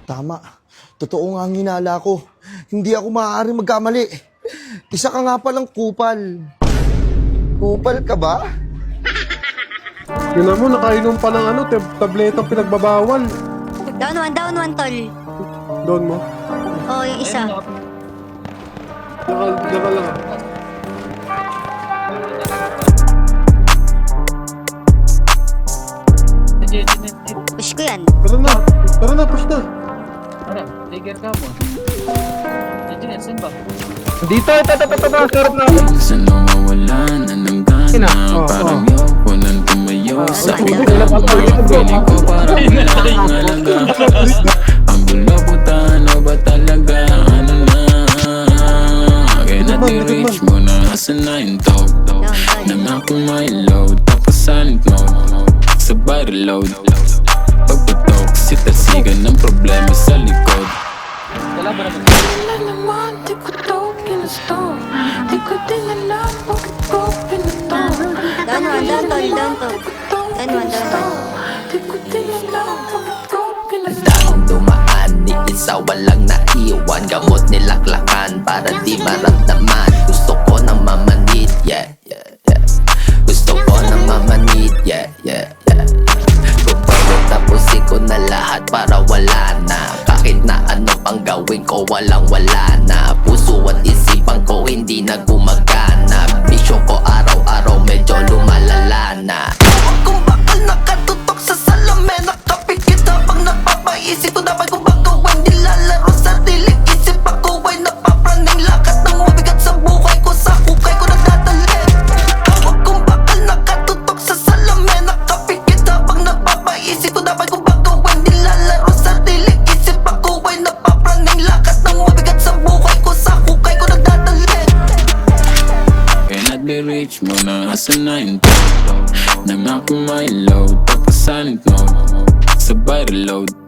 Tama. Totoo nga ang hinala ko. Hindi ako maaaring magkamali. Isa ka nga palang kupal. Kupal ka ba? Yun na mo, nakainom pa ng tabletang pinagbabawal. Down one, tol. Doon mo. Oo, yung isa. Daka lang. Push ko yan. Tara na, push na. Ano? Trigger ka mo. Engineer, saan ba? Dito, ito, sarap na. Minsan nawawala na ng gana. Parang yoko nang tumayo sa ulo. Piling ko parang walang halaga. Ang gulo puta, ano ba talaga? Ano na? Kaya nati-reach mo na. Asan na yung talk? Nang ako may load, tapos silent mode. Sabay reload. Pagputok, sitasigan ng problema sa likod. Wala ba naman? Wala naman, di ko to ginusto. Di ko din alam bakit ko pinuto. Down one, down tol, down to. Down one. Di ko din alam bakit ko pinuto. Dahil dumaan, ni isa walang naiwan. Gamot nilaklakan para di maramdaman. Gusto ko nang mamanit, yeah. Gusto ko nang mamanit, yeah. Kung pwede tapusin ko na lahat para wala na. Kahit na ano pang gawin ko, walang wala na. Puso at isipan ko hindi na gumagana. Bisyo ko araw-araw medyo lumalala na. Ewan kung bakal nakatutok sa salamin. Nakapikit habang napapaisip ko dapat kung ba gawin. Nilalaro sariling isip ako ay napapraning. Lakat ng mabigat sa buhay ko, sa hukay ko nagdadali. Ewan kung bakal nakatutok sa salamin. Nakapikit habang napapaisip ko dapat kung ba gawin. Nilalaro sariling isip ako ay napapraning. Lakat ng mabigat sa buhay ko, sa hukay ko nagdadali. Kaya nati-reach mo na. Asan na yung talk? Nang ako may load, tapos silent mode. Sabay reload.